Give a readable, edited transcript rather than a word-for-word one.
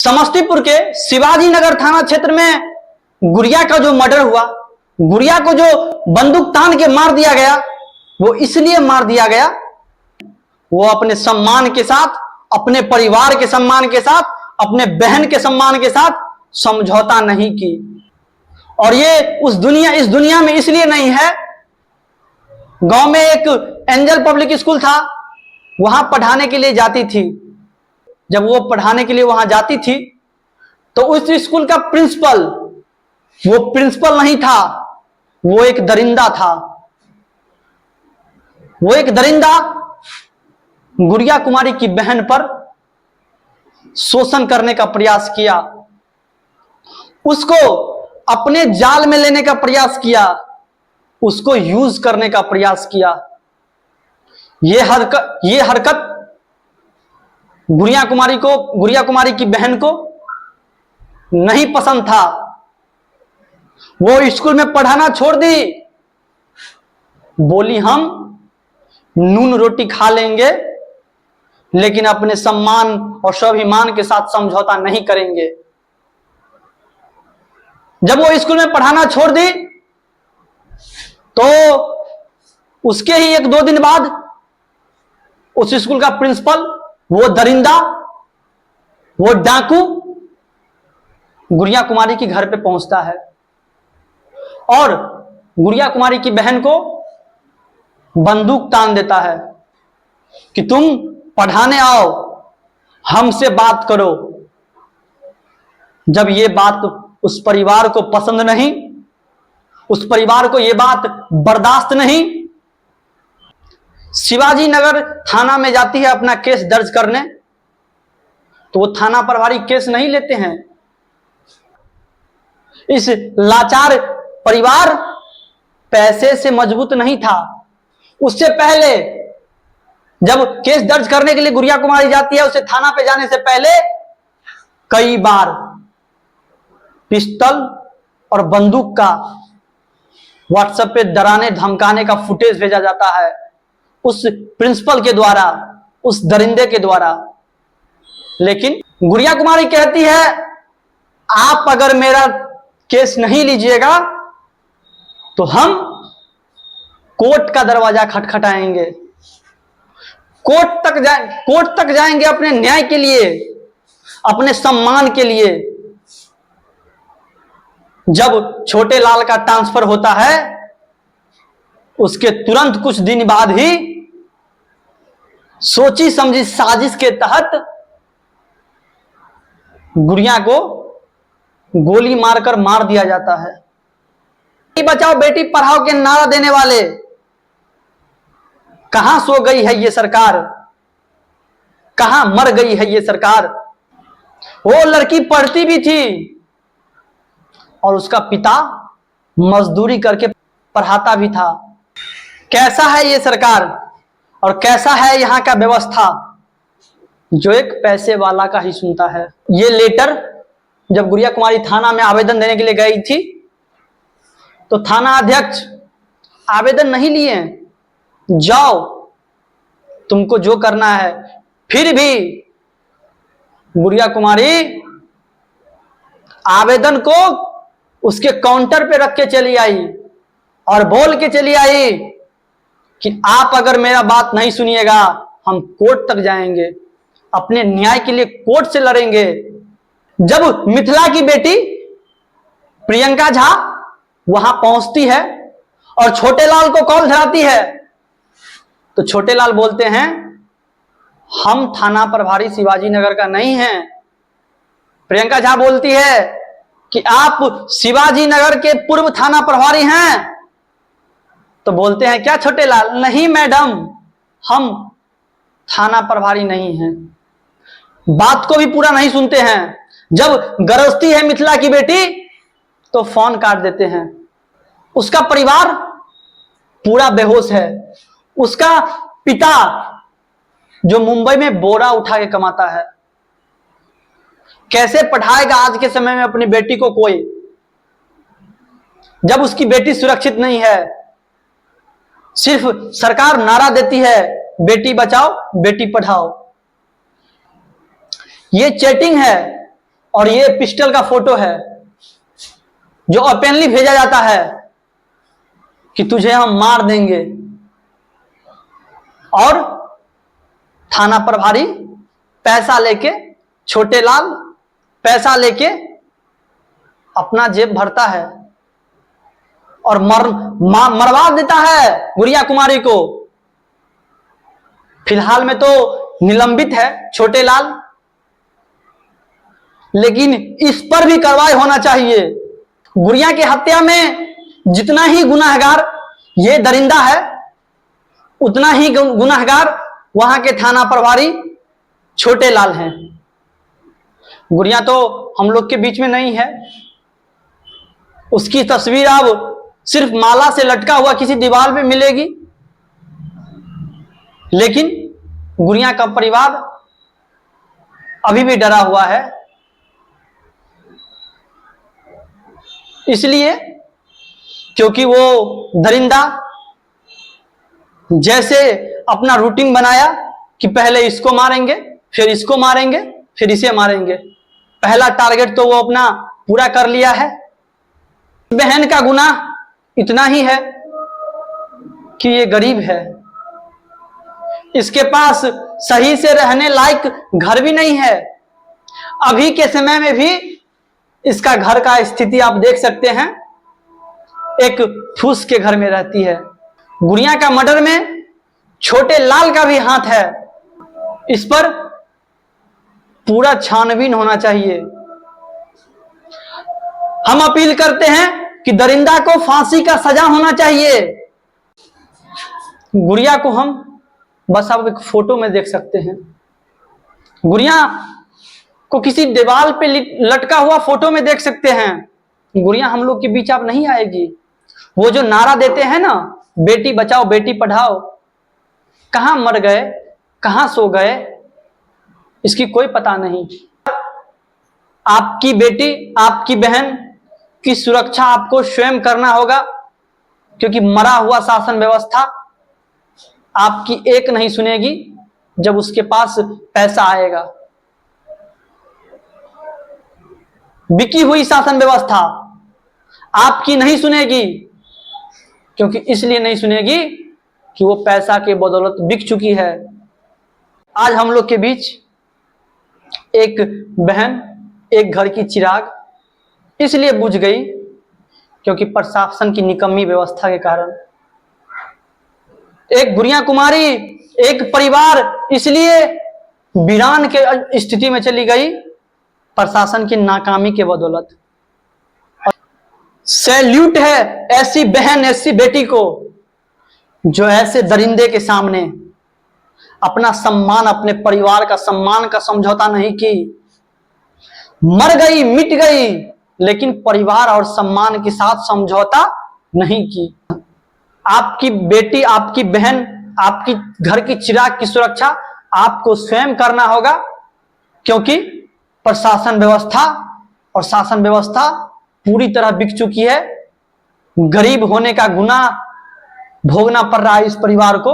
समस्तीपुर के शिवाजी नगर थाना क्षेत्र में गुड़िया का जो मर्डर हुआ, गुड़िया को जो बंदूक तान के मार दिया गया, वो इसलिए मार दिया गया, वो अपने सम्मान के साथ, अपने परिवार के सम्मान के साथ, अपने बहन के सम्मान के साथ समझौता नहीं की। और ये इस दुनिया में इसलिए नहीं है। गांव में एक एंजल पब्लिक स्कूल था, वहां पढ़ाने के लिए जाती थी। जब वो पढ़ाने के लिए वहां जाती थी तो उस स्कूल का प्रिंसिपल, वो प्रिंसिपल नहीं था, वो एक दरिंदा था। वो एक दरिंदा गुड़िया कुमारी की बहन पर शोषण करने का प्रयास किया, उसको अपने जाल में लेने का प्रयास किया, उसको यूज करने का प्रयास किया। ये हरकत गुड़िया कुमारी की बहन को नहीं पसंद था। वो स्कूल में पढ़ाना छोड़ दी, बोली हम नून रोटी खा लेंगे लेकिन अपने सम्मान और स्वाभिमान के साथ समझौता नहीं करेंगे। जब वो स्कूल में पढ़ाना छोड़ दी तो उसके ही 1-2 दिन बाद उस स्कूल का प्रिंसिपल, वो दरिंदा, वो डाकू गुड़िया कुमारी के घर पे पहुंचता है और गुड़िया कुमारी की बहन को बंदूक तान देता है कि तुम पढ़ाने आओ, हमसे बात करो। जब ये बात उस परिवार को पसंद नहीं, उस परिवार को ये बात बर्दाश्त नहीं, शिवाजी नगर थाना में जाती है अपना केस दर्ज करने। तो वो थाना प्रभारी केस नहीं लेते हैं। इस लाचार परिवार पैसे से मजबूत नहीं था। उससे पहले जब केस दर्ज करने के लिए गुड़िया कुमारी जाती है, उसे थाना पे जाने से पहले कई बार पिस्टल और बंदूक का व्हाट्सएप पे डराने धमकाने का फुटेज भेजा जाता है उस प्रिंसिपल के द्वारा, उस दरिंदे के द्वारा। लेकिन गुड़िया कुमारी कहती है, आप अगर मेरा केस नहीं लीजिएगा तो हम कोर्ट का दरवाजा खटखटाएंगे, कोर्ट तक जाएंगे अपने न्याय के लिए, अपने सम्मान के लिए। जब छोटे लाल का ट्रांसफर होता है, उसके तुरंत कुछ दिन बाद ही सोची समझी साजिश के तहत गुड़िया को गोली मारकर मार दिया जाता है। बेटी बचाओ बेटी पढ़ाओ के नारा देने वाले कहां सो गई है ये सरकार, कहां मर गई है ये सरकार। वो लड़की पढ़ती भी थी और उसका पिता मजदूरी करके पढ़ाता भी था। कैसा है ये सरकार और कैसा है यहां का व्यवस्था जो एक पैसे वाला का ही सुनता है। ये लेटर जब गुड़िया कुमारी थाना में आवेदन देने के लिए गई थी तो थाना अध्यक्ष आवेदन नहीं लिए, जाओ तुमको जो करना है। फिर भी गुड़िया कुमारी आवेदन को उसके काउंटर पे रख के चली आई और बोल के चली आई कि आप अगर मेरा बात नहीं सुनिएगा हम कोर्ट तक जाएंगे, अपने न्याय के लिए कोर्ट से लड़ेंगे। जब मिथिला की बेटी प्रियंका झा वहां पहुंचती है और छोटे लाल को कॉल धराती है तो छोटे लाल बोलते हैं, हम थाना प्रभारी शिवाजी नगर का नहीं हैं। प्रियंका झा बोलती है कि आप शिवाजी नगर के पूर्व थाना प्रभारी हैं। तो बोलते हैं, क्या छोटे लाल? नहीं मैडम, हम थाना प्रभारी नहीं हैं। बात को भी पूरा नहीं सुनते हैं। जब गरजती है मिथिला की बेटी तो फोन काट देते हैं। उसका परिवार पूरा बेहोश है। उसका पिता जो मुंबई में बोरा उठा के कमाता है, कैसे पढ़ाएगा आज के समय में अपनी बेटी को कोई, जब उसकी बेटी सुरक्षित नहीं है। सिर्फ सरकार नारा देती है, बेटी बचाओ बेटी पढ़ाओ। ये चैटिंग है, और ये पिस्टल का फोटो है जो ओपनली भेजा जाता है कि तुझे हम मार देंगे। और थाना प्रभारी पैसा लेके, छोटे लाल पैसा लेके अपना जेब भरता है और मरवा देता है गुड़िया कुमारी को। फिलहाल में तो निलंबित है छोटे लाल, लेकिन इस पर भी कार्रवाई होना चाहिए। गुड़िया की हत्या में जितना ही गुनाहगार ये दरिंदा है, उतना ही गुनाहगार वहां के थाना प्रभारी छोटे लाल हैं। गुड़िया तो हम लोग के बीच में नहीं है, उसकी तस्वीर अब सिर्फ माला से लटका हुआ किसी दीवार पे मिलेगी, लेकिन गुड़िया का परिवार अभी भी डरा हुआ है। इसलिए क्योंकि वो दरिंदा जैसे अपना रूटीन बनाया कि पहले इसको मारेंगे, फिर इसको मारेंगे, फिर इसे मारेंगे। पहला टारगेट तो वो अपना पूरा कर लिया है। बहन का गुनाह इतना ही है कि ये गरीब है, इसके पास सही से रहने लायक घर भी नहीं है। अभी के समय में भी इसका घर का स्थिति आप देख सकते हैं, एक फूस के घर में रहती है। गुड़िया का मर्डर में छोटे लाल का भी हाथ है। इस पर पूरा छानबीन होना चाहिए। हम अपील करते हैं कि दरिंदा को फांसी का सजा होना चाहिए। गुड़िया को हम बस आप एक फोटो में देख सकते हैं। गुड़िया को किसी दीवार पे लटका हुआ फोटो में देख सकते हैं। गुड़िया हम लोग के बीच अब नहीं आएगी। वो जो नारा देते हैं ना, बेटी बचाओ बेटी पढ़ाओ, कहां मर गए, कहां सो गए, इसकी कोई पता नहीं। आपकी बेटी, आपकी बहन की सुरक्षा आपको स्वयं करना होगा, क्योंकि मरा हुआ शासन व्यवस्था आपकी एक नहीं सुनेगी जब उसके पास पैसा आएगा। बिकी हुई शासन व्यवस्था आपकी नहीं सुनेगी, क्योंकि इसलिए नहीं सुनेगी कि वो पैसा के बदौलत बिक चुकी है। आज हम लोग के बीच एक बहन, एक घर की चिराग इसलिए बुझ गई क्योंकि प्रशासन की निकम्मी व्यवस्था के कारण। एक गुड़िया कुमारी, एक परिवार इसलिए वीरान के स्थिति में चली गई प्रशासन की नाकामी के बदौलत। सैल्यूट है ऐसी बहन, ऐसी बेटी को जो ऐसे दरिंदे के सामने अपना सम्मान, अपने परिवार का सम्मान का समझौता नहीं की। मर गई, मिट गई, लेकिन परिवार और सम्मान के साथ समझौता नहीं की। आपकी बेटी, आपकी बहन, आपकी घर की चिराग की सुरक्षा आपको स्वयं करना होगा, क्योंकि प्रशासन व्यवस्था और शासन व्यवस्था पूरी तरह बिक चुकी है। गरीब होने का गुनाह भोगना पड़ रहा है इस परिवार को।